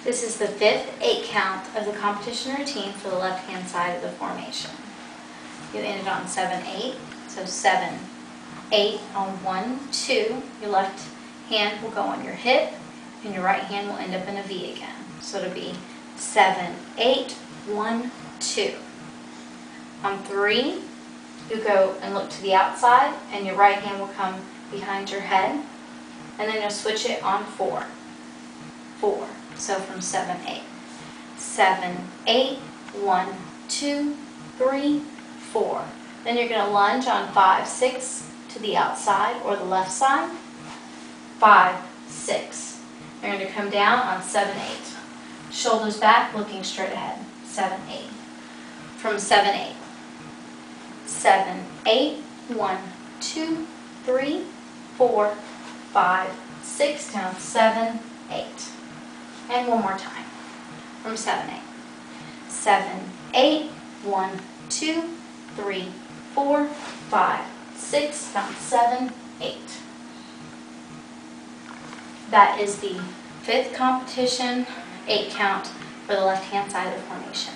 This is the fifth 8 count of the competition routine for the left-hand side of the formation. You ended on 7-8, so 7-8 on 1, 2. Your left hand will go on your hip, and your right hand will end up in a V again. So it'll be 7-8, 1, 2. On 3, you go and look to the outside, and your right hand will come behind your head, and then you'll switch it on 4. 4. So from 7-8. 7-8, 1, 2, 3, 4. Then you're going to lunge on 5, 6 to the outside or the left side. 5, 6. You're going to come down on 7-8. Shoulders back, looking straight ahead. 7-8. From 7-8. 7-8, 1, 2, 3, 4, 5, 6, down 7, 8. And one more time. From 7-8. 7-8, 1, 2, 3, 4, 5, 6, down 7, 8. That is the fifth competition 8 count for the left-hand side of the formation.